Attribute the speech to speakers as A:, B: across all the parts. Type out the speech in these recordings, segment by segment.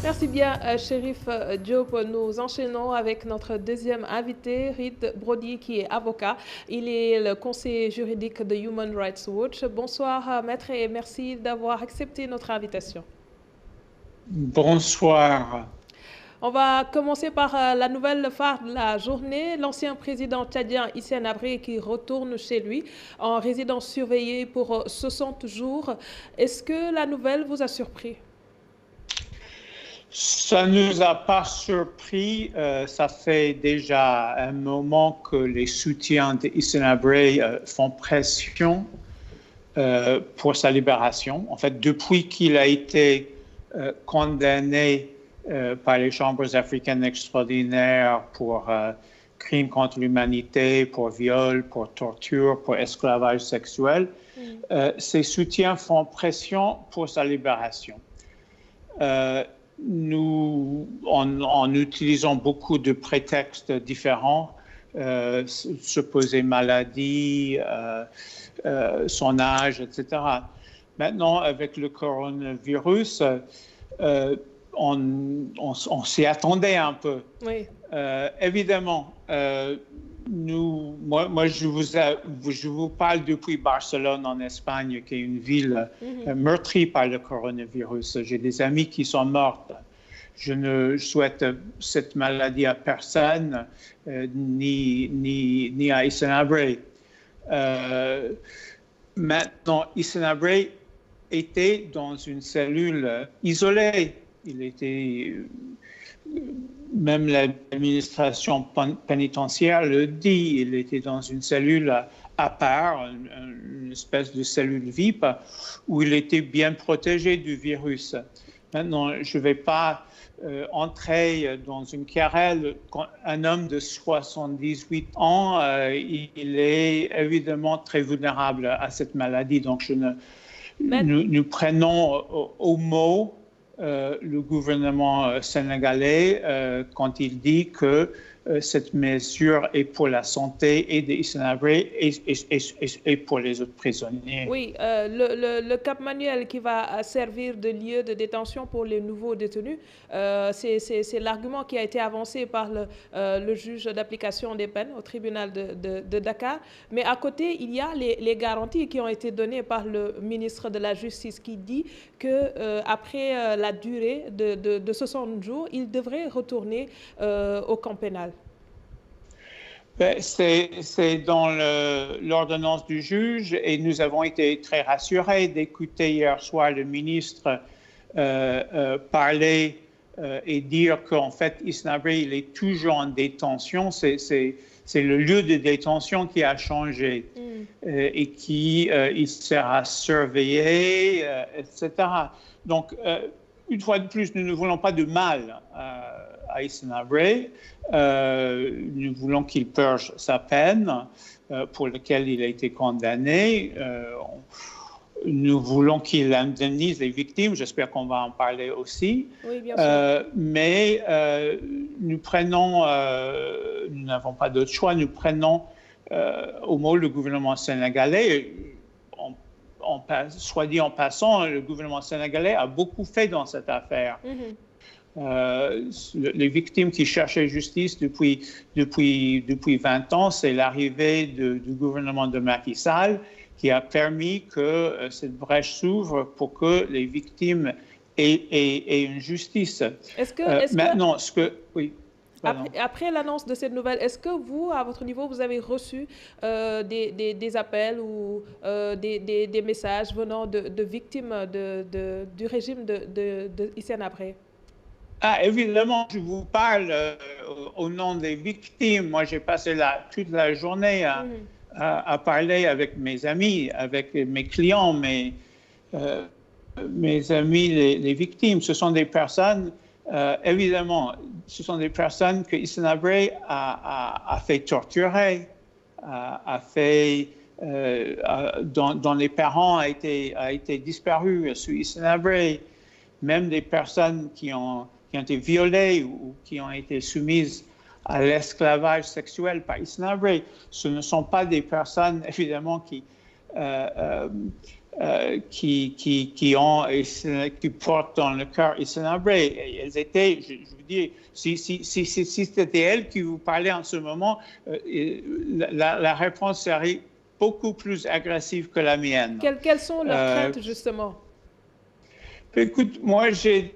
A: Merci bien, Chérif Diop. Nous enchaînons avec notre deuxième invité, Reed Brody, qui est avocat. Il est le conseiller juridique de Human Rights Watch. Bonsoir, maître, et merci d'avoir accepté notre invitation.
B: Bonsoir.
A: On va commencer par la nouvelle phare de la journée. L'ancien président tchadien Hissène Habré qui retourne chez lui en résidence surveillée pour 60 jours. Est-ce que la nouvelle vous a surpris?
B: Ça ne nous a pas surpris. Ça fait déjà un moment que les soutiens d'Hissène Habré font pression pour sa libération. En fait, depuis qu'il a été condamné par les chambres africaines extraordinaires pour crimes contre l'humanité, pour viol, pour torture, pour esclavage sexuel, ses soutiens font pression pour sa libération. Nous, en utilisant beaucoup de prétextes différents, supposée maladie, son âge, etc. Maintenant, avec le coronavirus, on s'y attendait un peu.
A: Oui.
B: Évidemment, moi je vous parle depuis Barcelone en Espagne, qui est une ville meurtrie par le coronavirus. J'ai des amis qui sont morts. Je ne souhaite cette maladie à personne, ni à Hissène Habré. Maintenant, Hissène Habré était dans une cellule isolée. Il était... Même l'administration pénitentiaire le dit, il était dans une cellule à part, une espèce de cellule VIP, où il était bien protégé du virus. Maintenant, je ne vais pas entrer dans une querelle. Un homme de 78 ans, il est évidemment très vulnérable à cette maladie. Donc, nous prenons au mot le gouvernement sénégalais quand il dit que cette mesure est pour la santé et de Hissène Habré et pour les autres prisonniers.
A: Oui, le Cap Manuel qui va servir de lieu de détention pour les nouveaux détenus, c'est l'argument qui a été avancé par le juge d'application des peines au tribunal de Dakar. Mais à côté, il y a les garanties qui ont été données par le ministre de la Justice qui dit qu'après la durée de 60 jours, il devrait retourner au camp pénal.
B: C'est dans l'ordonnance du juge et nous avons été très rassurés d'écouter hier soir le ministre parler et dire qu'en fait, Hissène Habré, il est toujours en détention. C'est le lieu de détention qui a changé et il sera surveillé, etc. Donc, une fois de plus, nous ne voulons pas de mal à Hissène Habré. Nous voulons qu'il purge sa peine pour laquelle il a été condamné. Nous voulons qu'il indemnise les victimes. J'espère qu'on va en parler aussi.
A: Oui, bien sûr.
B: Mais nous n'avons pas d'autre choix. Nous prenons au mot le gouvernement sénégalais. Soit dit en passant, le gouvernement sénégalais a beaucoup fait dans cette affaire. Les victimes qui cherchaient justice depuis 20 ans, c'est l'arrivée du gouvernement de Macky Sall qui a permis que cette brèche s'ouvre pour que les victimes aient une justice. Maintenant, oui.
A: Après l'annonce de cette nouvelle, est-ce que vous, à votre niveau, vous avez reçu des appels ou des messages venant de victimes du régime de Hissène Habré?
B: Ah, évidemment, je vous parle au nom des victimes. Moi, j'ai passé toute la journée à parler avec mes amis, avec mes clients, mes amis, les victimes. Ce sont des personnes, évidemment, ce sont des personnes que Hissène Habré a fait torturer, dont les parents a été disparus sous Hissène Habré, même des personnes qui ont été violées ou qui ont été soumises à l'esclavage sexuel par Hissène Habré. Ce ne sont pas des personnes, évidemment, qui qui portent dans le cœur Hissène Habré. Elles étaient, je vous dis, si c'était elles qui vous parlaient en ce moment, la réponse serait beaucoup plus agressive que la mienne.
A: Quelles sont leurs craintes, justement?
B: Écoute, moi, j'ai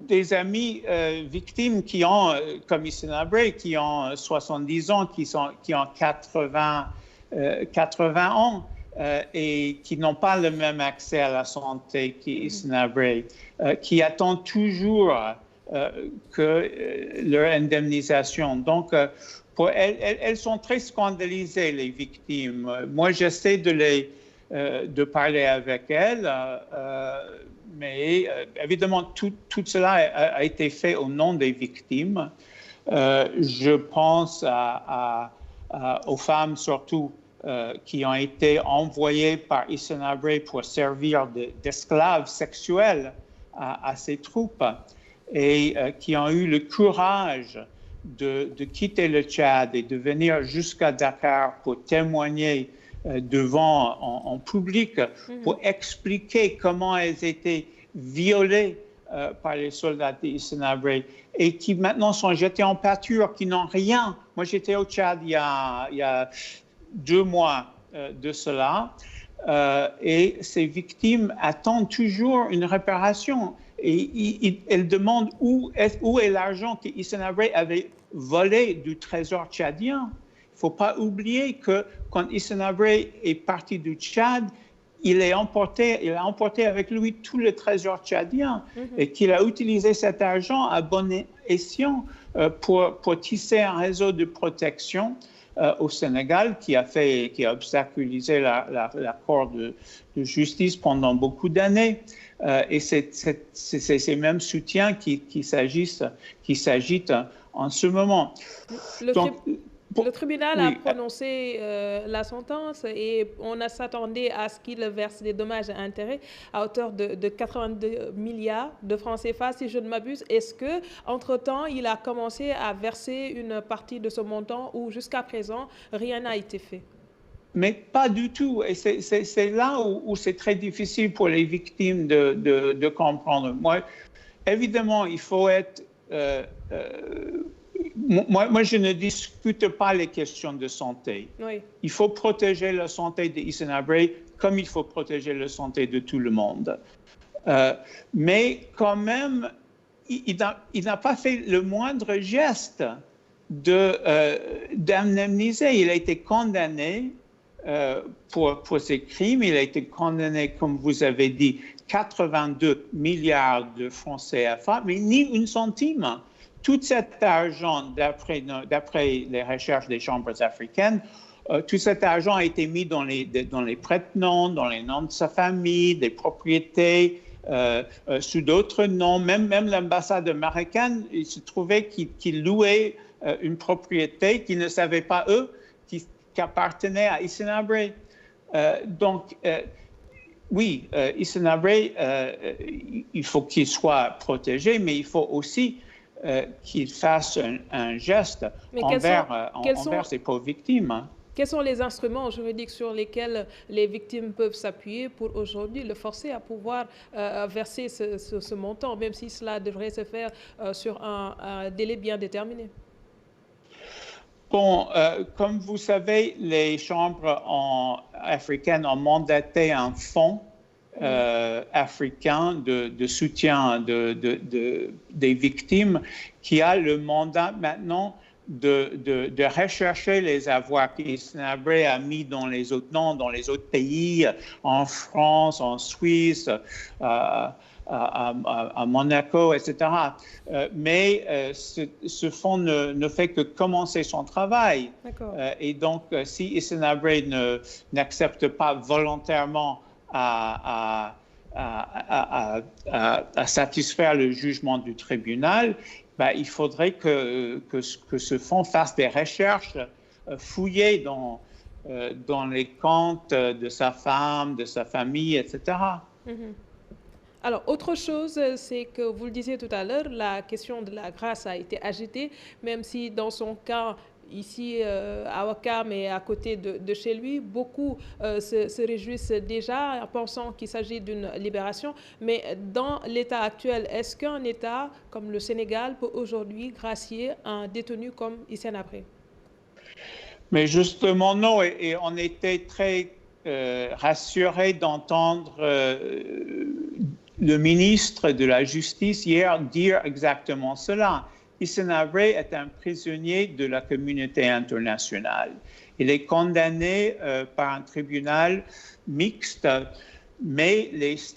B: des amis victimes qui ont, comme Hissène Habré, qui ont 70 ans, qui ont 80 ans. Et qui n'ont pas le même accès à la santé qu'Hissène Habré, qui attendent toujours que leur indemnisation. Donc, elles sont très scandalisées, les victimes. Moi, j'essaie de parler avec elles, mais évidemment, tout cela a été fait au nom des victimes. Je pense aux femmes surtout, qui ont été envoyés par Hissène Habré pour servir d'esclaves sexuels à ses troupes et qui ont eu le courage de quitter le Tchad et de venir jusqu'à Dakar pour témoigner devant en public, pour expliquer comment elles étaient violées par les soldats d'Hissène Habré et qui maintenant sont jetées en pâture, qui n'ont rien. Moi, j'étais au Tchad il y a 2 mois de cela, et ces victimes attendent toujours une réparation. Et elles demandent où est l'argent que Hissène Habré avait volé du trésor tchadien. Il ne faut pas oublier que quand Hissène Habré est parti du Tchad, il a emporté avec lui tout le trésor tchadien et qu'il a utilisé cet argent à bon escient pour tisser un réseau de protection au Sénégal qui a obstaculisé la Cour de justice pendant beaucoup d'années. Et c'est ces mêmes soutiens qui s'agitent en ce moment.
A: Le tribunal a prononcé la sentence et on s'attendait à ce qu'il verse des dommages et intérêts à hauteur de 82 milliards de francs CFA, si je ne m'abuse. Est-ce qu'entre-temps, il a commencé à verser une partie de ce montant ou jusqu'à présent, rien n'a été fait?
B: Mais pas du tout. Et c'est là où c'est très difficile pour les victimes de comprendre. Moi, évidemment, il faut être... Moi, je ne discute pas les questions de santé.
A: Oui.
B: Il faut protéger la santé d'Hissène Habré comme il faut protéger la santé de tout le monde. Mais quand même, il n'a pas fait le moindre geste d'indemniser. Il a été condamné pour ses crimes. Il a été condamné, comme vous avez dit, 82 milliards de francs CFA, mais ni une centime. Tout cet argent, d'après les recherches des chambres africaines, tout cet argent a été mis dans les prête-noms, dans les noms de sa famille, des propriétés, sous d'autres noms. Même l'ambassade américaine, il se trouvait qu'ils louaient une propriété qu'ils ne savaient pas, eux, qui appartenait à Hissène Habré. Donc, oui, Hissène Habré, il faut qu'il soit protégé, mais il faut aussi qu'il fasse un geste envers ses pauvres victimes.
A: Quels sont les instruments juridiques sur lesquels les victimes peuvent s'appuyer pour aujourd'hui le forcer à pouvoir verser ce montant, même si cela devrait se faire sur un délai bien déterminé?
B: Bon, comme vous savez, les chambres africaines ont mandaté un fonds africain de soutien des victimes qui a le mandat maintenant de rechercher les avoirs qu'Hissène Habré a mis dans les autres noms, dans les autres pays, en France, en Suisse, à Monaco, etc. Mais ce fonds ne fait que commencer son travail. Et donc, si Hissène Habré n'accepte pas volontairement à satisfaire le jugement du tribunal, il faudrait que ce fonds fasse des recherches fouillées dans les comptes de sa femme, de sa famille, etc.
A: Alors, autre chose, c'est que vous le disiez tout à l'heure, la question de la grâce a été agitée, même si dans son cas, ici à Ouakam et à côté de chez lui, beaucoup se réjouissent déjà en pensant qu'il s'agit d'une libération. Mais dans l'état actuel, est-ce qu'un État comme le Sénégal peut aujourd'hui gracier un détenu comme Hissène Habré?
B: Mais justement, non, et on était très rassurés d'entendre le ministre de la Justice hier dire exactement cela. Hissène Habré est un prisonnier de la communauté internationale. Il est condamné par un tribunal mixte, mais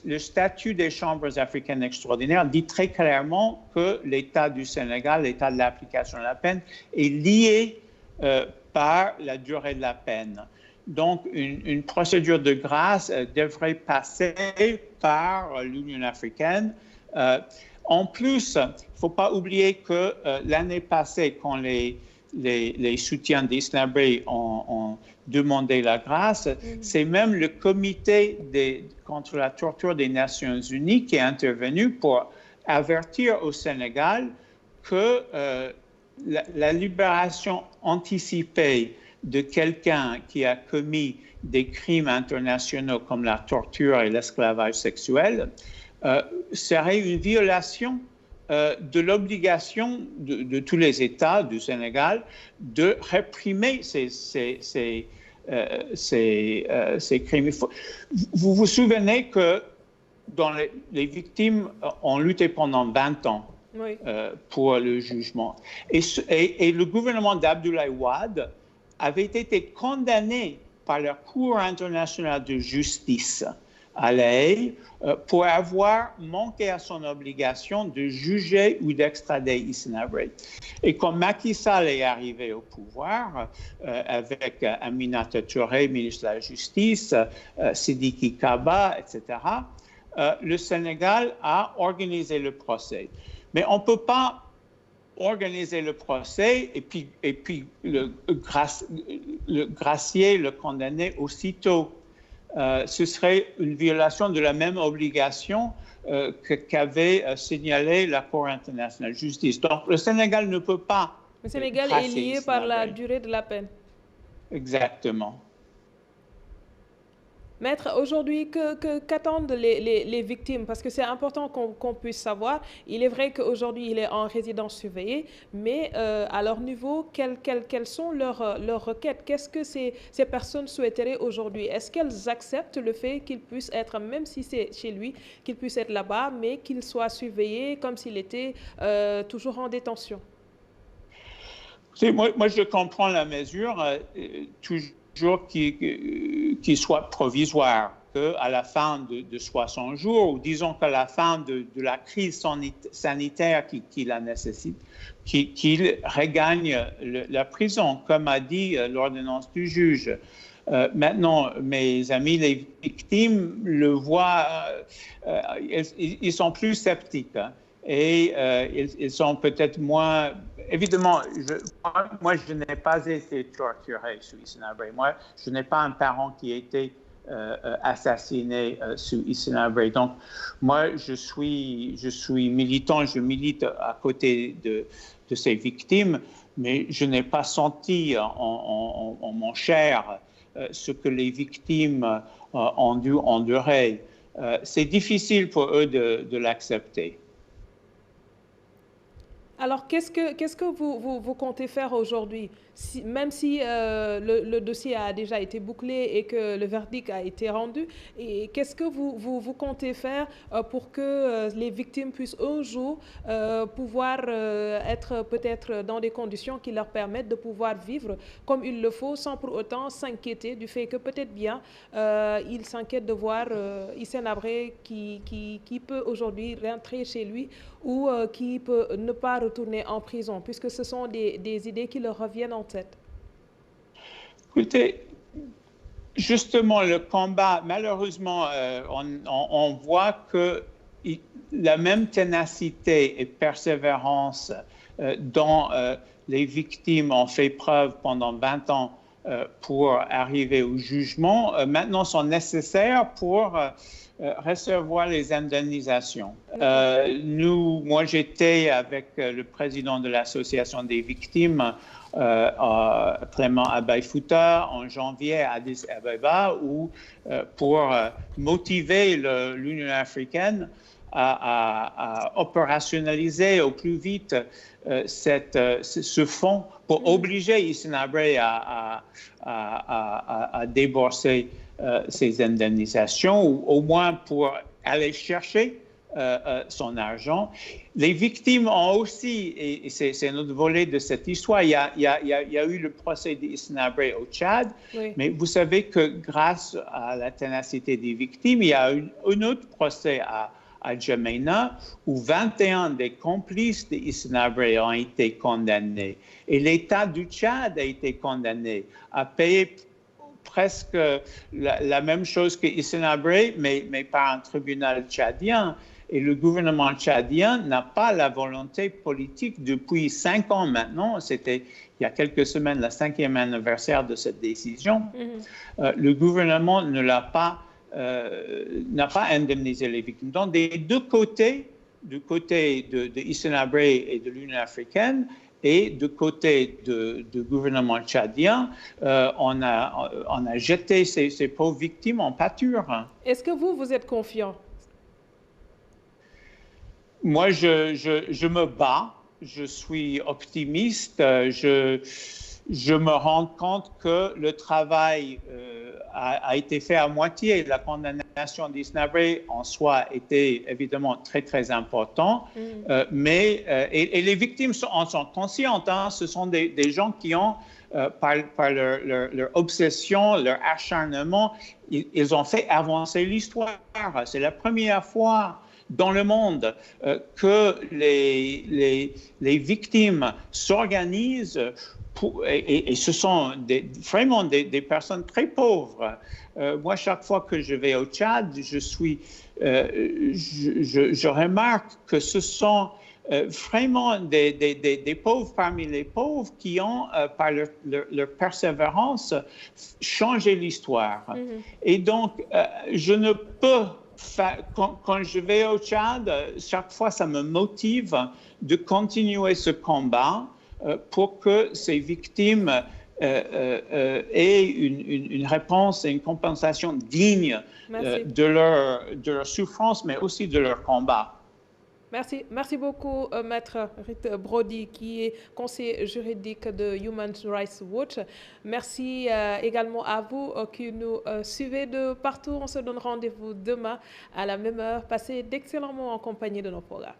B: le statut des chambres africaines extraordinaires dit très clairement que l'État du Sénégal, l'État de l'application de la peine, est lié par la durée de la peine. Donc, une procédure de grâce devrait passer par l'Union africaine. En plus, il ne faut pas oublier que l'année passée, quand les soutiens d'Hissène Habré ont demandé la grâce, c'est même le comité contre la torture des Nations Unies qui est intervenu pour avertir au Sénégal que la libération anticipée de quelqu'un qui a commis des crimes internationaux comme la torture et l'esclavage sexuel serait une violation de l'obligation de tous les États du Sénégal de réprimer ces crimes. Vous vous souvenez que les victimes ont lutté pendant 20 ans. Oui. Pour le jugement. Et le gouvernement d'Abdoulaye Wade avait été condamné par la Cour internationale de justice à La Haye pour avoir manqué à son obligation de juger ou d'extrader Hissène Habré. Et quand Macky Sall est arrivé au pouvoir, avec Aminata Touré, ministre de la Justice, Sidiki Kaba, etc., le Sénégal a organisé le procès. Mais on ne peut pas organiser le procès et puis le gracier, le condamner aussitôt. Ce serait une violation de la même obligation qu'avait signalé la Cour internationale de justice. Donc, le Sénégal ne peut pas.
A: Le Sénégal est lié par la durée de la peine.
B: Exactement.
A: Maître, aujourd'hui, qu'attendent les victimes? Parce que c'est important qu'on puisse savoir. Il est vrai qu'aujourd'hui, il est en résidence surveillée, mais à leur niveau, quelles sont leurs requêtes? Qu'est-ce que ces personnes souhaiteraient aujourd'hui? Est-ce qu'elles acceptent le fait qu'il puisse être, même si c'est chez lui, qu'il puisse être là-bas, mais qu'il soit surveillé comme s'il était toujours en détention?
B: Moi, je comprends la mesure. Toujours qu'il soit provisoire, qu'à la fin de 60 jours, ou disons qu'à la fin de la crise sanitaire qui la nécessite, qu'il regagne la prison, comme a dit l'ordonnance du juge. Maintenant, mes amis, les victimes le voient, ils sont plus sceptiques. Hein, et ils sont peut-être moins... Évidemment, moi, je n'ai pas été torturé sous Hissène Habré. Moi, je n'ai pas un parent qui a été assassiné sous Hissène Habré. Donc, moi, je suis militant, je milite à côté de ces victimes, mais je n'ai pas senti en mon chair ce que les victimes ont dû endurer. C'est difficile pour eux de l'accepter.
A: Alors, qu'est-ce que vous comptez faire aujourd'hui? Même si le dossier a déjà été bouclé et que le verdict a été rendu, et qu'est-ce que vous comptez faire pour que les victimes puissent un jour pouvoir être peut-être dans des conditions qui leur permettent de pouvoir vivre comme il le faut sans pour autant s'inquiéter du fait que peut-être bien ils s'inquiètent de voir Hissène Habré qui peut aujourd'hui rentrer chez lui ou qui peut ne pas retourner en prison, puisque ce sont des idées qui leur reviennent en tête?
B: Écoutez, justement, le combat, malheureusement, on voit que la même ténacité et persévérance dont les victimes ont fait preuve pendant 20 ans pour arriver au jugement, maintenant sont nécessaires pour recevoir les indemnisations. Moi, j'étais avec le président de l'Association des victimes, Clément Abaïfouta, en janvier à Addis Abeba, pour motiver l'Union africaine à opérationnaliser au plus vite ce fonds pour obliger Hissène-Habré à débourser ces indemnisations, ou au moins pour aller chercher son argent. Les victimes ont aussi, et c'est notre volet de cette histoire, il y a eu le procès d'Hissène-Habré au Tchad, oui. Mais vous savez que grâce à la ténacité des victimes, il y a eu un autre procès à Djamena, où 21 des complices de Hissène-Habré ont été condamnés. Et l'État du Tchad a été condamné à payer presque la même chose que Hissène-Habré, mais par un tribunal tchadien. Et le gouvernement tchadien n'a pas la volonté politique depuis 5 ans maintenant. C'était il y a quelques semaines le 5e anniversaire de cette décision. Le gouvernement n'a pas indemnisé les victimes. Donc, des deux côtés, du côté de Hissène-Habré et de l'Union africaine, et du côté du gouvernement tchadien, on a jeté ces pauvres victimes en pâture.
A: Est-ce que vous êtes confiant?
B: Moi, je me bats, je suis optimiste, je me rends compte que le travail a été fait à moitié. La condamnation d'Hissène-Habré en soi était évidemment très, très importante, mais les victimes en sont conscientes. Hein. Ce sont des gens qui ont, par leur obsession, leur acharnement, ils ont fait avancer l'histoire. C'est la première fois dans le monde que les victimes s'organisent et ce sont vraiment des personnes très pauvres. Moi, chaque fois que je vais au Tchad, je remarque que ce sont vraiment des pauvres parmi les pauvres qui ont, par leur persévérance, changé l'histoire. Et donc, je ne peux... Quand je vais au Tchad, chaque fois, ça me motive de continuer ce combat pour que ces victimes aient une réponse et une compensation digne de leur souffrance, mais aussi de leur combat.
A: Merci beaucoup, Maître Rit Brody, qui est conseiller juridique de Human Rights Watch. Merci également à vous qui nous suivez de partout. On se donne rendez-vous demain à la même heure. Passez d'excellents moments en compagnie de nos programmes.